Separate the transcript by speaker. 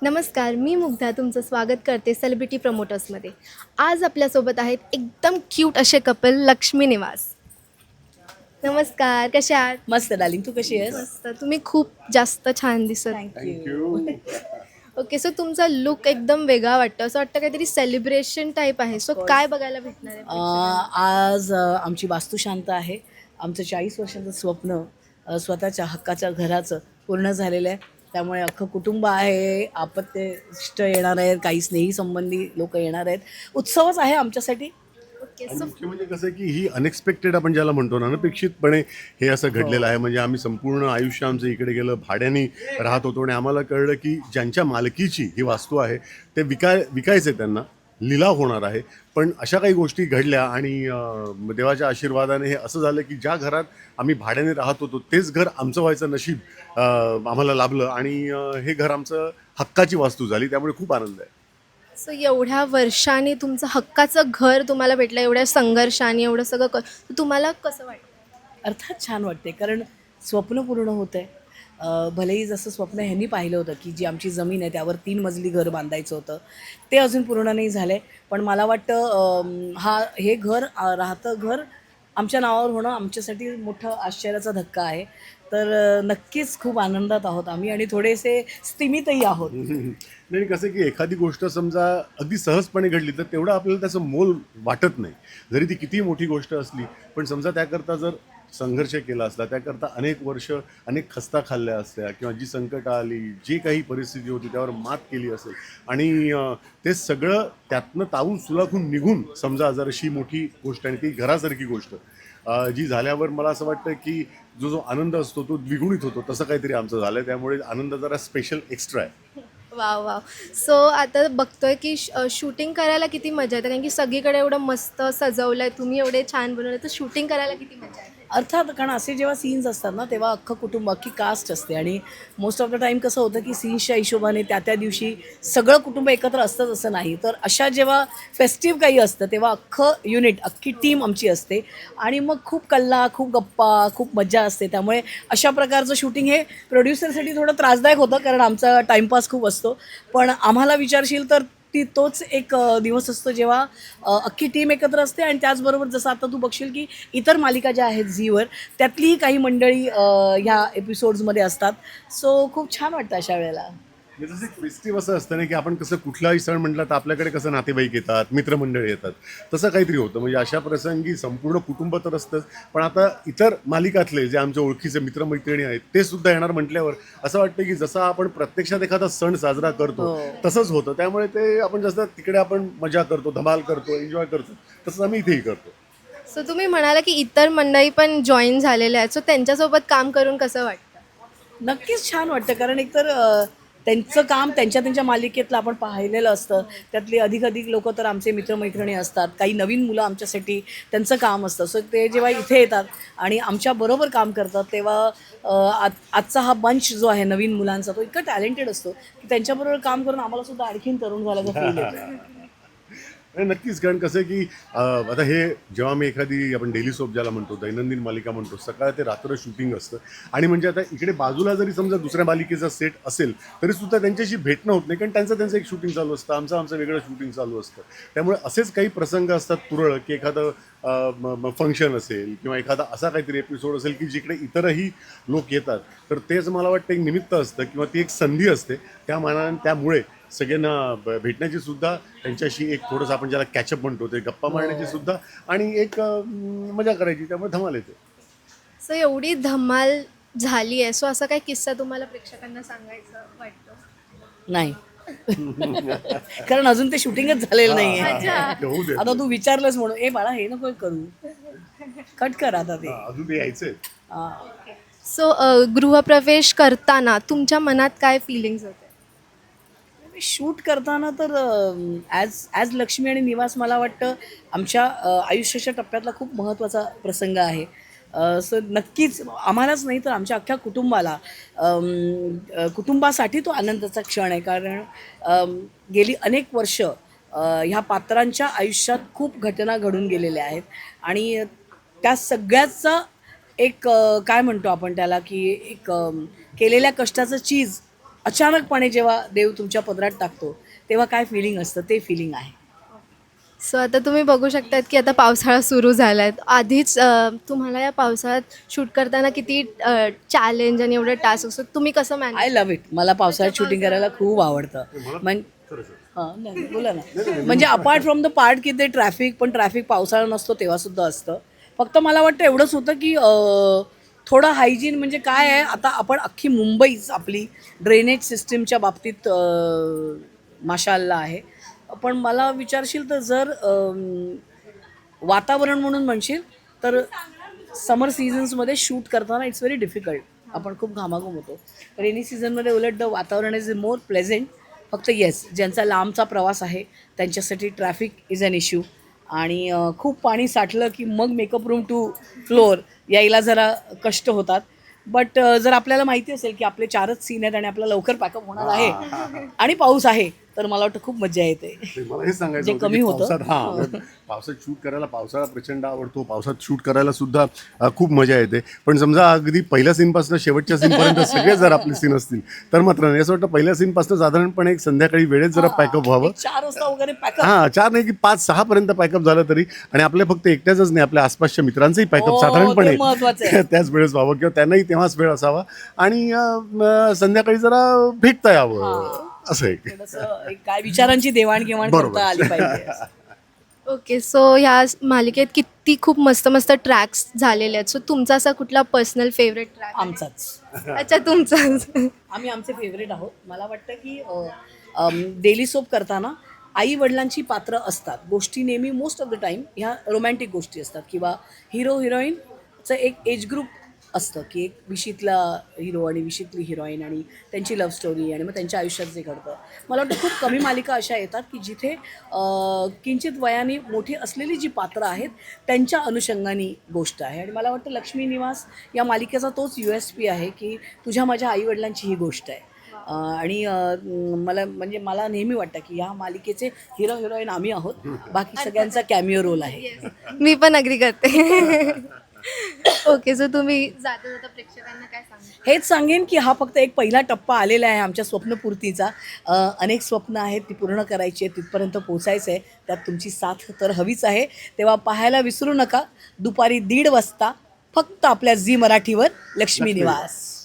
Speaker 1: नमस्कार, मी मुग्धा तुमचं स्वागत करते सेलिब्रिटी प्रमोटर्समध्ये. आज आपल्यासोबत आहेत एकदम क्यूट असे कपल लक्ष्मी निवास. नमस्कार, कसे आहात?
Speaker 2: मस्त डार्लिंग, तू कशी आहेस?
Speaker 1: मस्त. तुम्ही खूप जास्त छान दिसत.
Speaker 2: थँक्यू.
Speaker 1: ओके, सो तुमचा लुक एकदम वेगळा वाटतो. असं वाटतं काहीतरी सेलिब्रेशन टाईप आहे. सो काय बघायला भेटणार आहे प्रेक्षकांना?
Speaker 2: आज आमची वास्तुशांत आहे. आमचं 40 वर्षाचं स्वप्न स्वतःच्या हक्काच्या घराचं पूर्ण झालेलं आहे. त्यामुळे अख्खं कुटुंब आहे, आपत्तिष्ट येणार आहेत, काही स्नेही संबंधी लोक येणार आहेत. उत्सवच आहे आमच्यासाठी.
Speaker 1: ओके,
Speaker 3: आणि
Speaker 1: सो
Speaker 3: मुख्य म्हणजे कसं की ही अनएक्सपेक्टेड आपण ज्याला म्हणतो ना, अनपेक्षितपणे हे असं घडलेलं आहे. म्हणजे आम्ही संपूर्ण आयुष्य आमचं इकडे गेलं, भाड्याने राहत होतो आणि आम्हाला कळलं की ज्यांच्या मालकीची ही वास्तू आहे ते विकायचं आहे, त्यांना लिलाव होणार आहे. पण अशा काही गोष्टी घडल्या आणि देवाच्या आशीर्वादाने हे असं झालं की ज्या घरात आम्ही भाड्याने राहत होतो तेच घर आमचं व्हायचं नशीब आम्हाला लाभलं आणि हे घर आमचं हक्काची वास्तू झाली. त्यामुळे खूप आनंद आहे.
Speaker 1: सो एवढ्या वर्षांनी तुमचं हक्काचं घर तुम्हाला भेटलं, एवढ्या संघर्षाने एवढं सगळं तर तुम्हाला कसं वाटतं?
Speaker 2: अर्थात छान वाटते, कारण स्वप्न पूर्ण होतं आहे. भलेही जसं स्वप्न ह्यांनी पाहिलं होतं की जी आमची जमीन आहे त्यावर 3 मजली घर बांधायचं होतं, ते अजून पूर्ण नाही झालं आहे. पण मला वाटतं हे घर राहतं घर आमच्या नावावर होणं आमच्यासाठी मोठं आश्चर्याचा धक्का आहे. तर नक्कीच खूप आनंदात आहोत आम्ही आणि थोडेसे स्तिमितही आहोत.
Speaker 3: नाही, कसं की एखादी गोष्ट समजा अगदी सहजपणे घडली तर तेवढं आपल्याला त्याचं मोल वाटत नाही, जरी ती कितीही मोठी गोष्ट असली. पण समजा त्याकरता जर संघर्ष केला असला, त्याकरता अनेक वर्ष अनेक खस्ता खाल्ल्या असत्या किंवा जी संकटं आली, जी काही परिस्थिती होती त्यावर मात केली असेल आणि ते सगळं त्यातनं तावून सुलाखून निघून समजा जर अशी मोठी गोष्ट आणि ती घरासारखी गोष्ट जी झाल्यावर मला असं वाटतं की जो जो आनंद असतो तो द्विगुणित होतो. तसं काहीतरी आमचं झालं आहे, त्यामुळे आनंद जरा स्पेशल एक्स्ट्रा आहे.
Speaker 1: Wow wow. सो आता बघतोय की शूटिंग करायला किती मजा येते, कारण की सगळीकडे एवढं मस्त सजवलंय, तुम्ही एवढे छान बनवलं, तर शूटिंग करायला किती मजा येते?
Speaker 2: अर्थात, कारण असे जेव्हा सीन्स असतात ना तेव्हा अख्खं कुटुंब, अख्खी कास्ट असते आणि मोस्ट ऑफ द टाईम कसं होतं की सीन्सच्या हिशोबाने त्या दिवशी सगळं कुटुंब एकत्र असतंच असं नाही. तर अशा जेव्हा फेस्टिव्ह काही असतं तेव्हा अख्खं युनिट, अख्खी टीम आमची असते आणि मग खूप कल्ला, खूप गप्पा, खूप मजा असते. त्यामुळे अशा प्रकारचं शूटिंग हे प्रोड्युसरसाठी थोडं त्रासदायक होतं, कारण आमचा टाईमपास खूप असतो. पण आम्हाला विचारशील तर तोच एक दिवस असतो जेव्हा अख्खी टीम एकत्र असते आणि त्याचबरोबर जसं आता तू बघशील की इतर मालिका ज्या आहेत झीवर, त्यातलीही काही मंडळी ह्या एपिसोड्समध्ये असतात. सो खूप छान वाटतं अशा वेळेला.
Speaker 3: म्हणजे जसं एक फेस्टिव्ह असं असतं ना की आपण कसं कुठलाही सण म्हटलं तर आपल्याकडे कसं नातेवाईक येतात, मित्रमंडळी येतात, तसं काहीतरी होतं. म्हणजे अशा प्रसंगी संपूर्ण कुटुंब तर असतंच, पण आता इतर मालिकातले जे आमच्या ओळखीचे मित्रमैत्रिणी आहेत ते सुद्धा येणार म्हटल्यावर असं वाटतं की जसं आपण प्रत्यक्षात एखादा सण साजरा करतो
Speaker 2: हो.
Speaker 3: तसंच होतं. त्यामुळे ते आपण जसं तिकडे आपण मजा करतो, धमाल करतो, एन्जॉय करतो, तसंच आम्ही इथेही करतो.
Speaker 1: सो तुम्ही म्हणाला की इतर मंडळी पण जॉईन झालेले आहेत, सो त्यांच्यासोबत काम करून कसं वाटतं?
Speaker 2: नक्कीच छान वाटतं, कारण एकतर त्यांचं काम त्यांच्या मालिकेतलं आपण पाहिलेलं असतं. त्यातली अधिक लोकं तर आमचे मित्रमैत्रिणी असतात. काही नवीन मुलं आमच्यासाठी त्यांचं काम असतं. सो ते जेव्हा इथे येतात आणि आमच्याबरोबर काम करतात तेव्हा आजचा हा बंच जो आहे नवीन मुलांचा, तो इतका टॅलेंटेड असतो की त्यांच्याबरोबर काम करून आम्हाला सुद्धा आणखीन तरुण झाल्याचा फील येतो.
Speaker 3: नाही, नक्कीच. कारण कसं आहे की आता हे जेव्हा मी एखादी आपण डेली सोप ज्याला म्हणतो, दैनंदिन मालिका म्हणतो, सकाळ ते रात्र शूटिंग असतं आणि म्हणजे आता इकडे बाजूला जरी समजा दुसऱ्या मालिकेचा सेट असेल तरीसुद्धा त्यांच्याशी भेटणं होत नाही, कारण त्यांचं एक शूटिंग चालू असतं, आमचं वेगळं शूटिंग चालू असतं. त्यामुळे असेच काही प्रसंग असतात तुरळक, की एखादं फंक्शन असेल किंवा एखादा असा काहीतरी एपिसोड असेल की जिकडे इतरही लोक येतात, तर तेच मला वाटतं एक निमित्त असतं किंवा ती एक संधी असते. त्या मानाने त्यामुळे सगळ्यांना भेटण्याची सुद्धा, त्यांच्याशी एक थोडंसं आपण ज्याला कॅचअप म्हणतो ते गप्पा मारण्याची सुद्धा आणि एक मजा करायची, त्यामुळे धमाल येते.
Speaker 1: सो एवढी धमाल झाली आहे, सो असा काही किस्सा तुम्हाला प्रेक्षकांना सांगायचं वाटतं?
Speaker 2: नाही. कारण अजून ते शूटिंगच झालेलं नाही
Speaker 1: अच्छा.
Speaker 2: आहे.
Speaker 3: होऊ दे.
Speaker 2: आता तू विचारलंस म्हणून ए बाळा हे नको करू, कट कर आता ते.
Speaker 3: अजून ते यायचंय.
Speaker 2: हा.
Speaker 1: सो गृहप्रवेश करताना तुमच्या मनात काय फिलिंग्स होते?
Speaker 2: शूट करताना तर ॲज लक्ष्मी आणि निवास मला वाटतं आमच्या आयुष्याच्या टप्प्यातला खूप महत्त्वाचा प्रसंग आहे. सो नक्कीच आम्हालाच नाही तर आमच्या अख्ख्या कुटुंबाला कुटुंबासाठी तो आनंदाचा क्षण आहे, कारण गेली अनेक वर्ष ह्या पात्रांच्या आयुष्यात खूप घटना घडून गेलेल्या आहेत आणि त्या सगळ्याचा एक काय म्हणतो आपण त्याला की एक केलेल्या कष्टाचं चीज अचानकपणे जेव्हा देव तुमच्या पदरात टाकतो तेव्हा काय फिलिंग असतं ते फिलिंग आहे.
Speaker 1: सो आता तुम्ही बघू शकतात की आता पावसाळा सुरू झाला आहे. आधीच तुम्हाला या पावसाळ्यात शूट करताना किती चॅलेंज आणि एवढं टास्क असतो, तुम्ही कसं मॅनेज?
Speaker 2: I love it. मला पावसाळ्यात शूटिंग करायला खूप आवडतं. हां नाही बोला ना. म्हणजे अपार्ट फ्रॉम द पार्ट की ते ट्रॅफिक, पण ट्रॅफिक पावसाळा नसतो तेव्हा सुद्धा असतं. फक्त मला वाटतं एवढंच होतं की थोडं हायजीन म्हणजे काय आहे, आता आपण अख्खी मुंबईच आपली ड्रेनेज सिस्टीमच्या बाबतीत माशाअल्लाह आहे. पण मला विचारशील तर जर वातावरण म्हणून म्हणशील तर समर सीझन्समध्ये शूट करताना इट्स व्हेरी डिफिकल्ट. आपण खूप घामाघूम होतो. रेनी सीझनमध्ये उलट द वातावरण इज मोर प्लेझेंट. फक्त येस, ज्यांचा लांबचा प्रवास आहे त्यांच्यासाठी ट्रॅफिक इज अन इश्यू. आणि खूप पाणी साठलं की मग मेकअप रूम टू फ्लोअर यायला जरा कष्ट होतात. बट जर आपल्याला माहिती असेल की आपले 4च सीन आहेत आणि आपला लवकर पॅकअप होणार आहे आणि पाऊस आहे तर मला वाटतं खूप मजा येते.
Speaker 3: मला हे सांगायचं
Speaker 2: जे
Speaker 3: होतं
Speaker 2: कमी
Speaker 3: की
Speaker 2: होतं.
Speaker 3: पावसात शूट करायला, पावसाळा प्रचंड आवडतो, पावसात शूट करायला सुद्धा खूप मजा येते. पण समजा अगदी पहिल्या सीनपासून शेवटच्या सीनपर्यंत सगळे जर आपले सीन असतील तर मात्र नाही. असं वाटतं पहिल्या सीनपासून साधारणपणे एक संध्याकाळी वेळेत जरा पॅकअप व्हावं.
Speaker 2: 4 वाजता वगैरे पॅकअप.
Speaker 3: हां, 4 नाही की 5-6 पर्यंत पॅकअप झालं तरी, आणि आपल्या फक्त एकट्याच नाही, आपल्या आसपासच्या मित्रांचंही पॅकअप
Speaker 2: हो,
Speaker 3: साधारणपणे
Speaker 2: ते महत्त्वाचं आहे.
Speaker 3: त्याच वेळेस व्हावं किंवा त्यांनाही तेव्हाच वेळ असावा आणि संध्याकाळी जरा भेटता यावं असं एक.
Speaker 2: थोडंसं एक काय विचारांची देवाणघेवाण
Speaker 3: बरोबर.
Speaker 2: करता आली पाहिजे.
Speaker 1: ओके, सो ह्या मालिकेत किती खूप मस्त मस्त ट्रॅक्स झालेले आहेत. सो तुमचा असा कुठला पर्सनल फेवरेट ट्रॅक?
Speaker 2: आमचाच.
Speaker 1: अच्छा, तुमचाच.
Speaker 2: आम्ही आमचे फेवरेट आहोत. मला वाटतं की डेली सोप करताना आई वडिलांची पात्र असतात. गोष्टी नेहमी मोस्ट ऑफ द टाईम ह्या रोमॅन्टिक गोष्टी असतात किंवा हिरो हिरोईनचं एक एज ग्रुप असतं की एक विशीतला हिरो आणि विशीतली हिरोईन आणि त्यांची लव्ह स्टोरी आणि मग त्यांच्या आयुष्यात जे घडतं. मला वाटतं खूप कमी मालिका अशा येतात की जिथे किंचित वयाने मोठी असलेली जी पात्रं आहेत त्यांच्या अनुषंगाने गोष्ट आहे. आणि मला वाटतं लक्ष्मी निवास या मालिकेचा तोच USP आहे की तुझ्या माझ्या आईवडिलांची ही गोष्ट आहे. आणि मला नेहमी वाटतं की या मालिकेचे हिरो हिरोईन आम्ही आहोत, बाकी सगळ्यांचा कॅमिओ रोल आहे.
Speaker 1: मी पण अग्री करते. ओके, सो तुम्ही जाता जाता प्रेक्षकांना काय सांगा?
Speaker 2: हेच सांगेन की हा फक्त एक पहिला टप्पा आलेला आहे आमच्या स्वप्नपूर्तीचा. अनेक स्वप्न आहेत, ती पूर्ण करायची आहेत, तिथपर्यंत पोचायचं आहे. त्यात तुमची साथ तर हवीच आहे. तेव्हा पाहायला विसरू नका दुपारी 1:30 वाजता फक्त आपल्या झी मराठीवर लक्ष्मी निवास.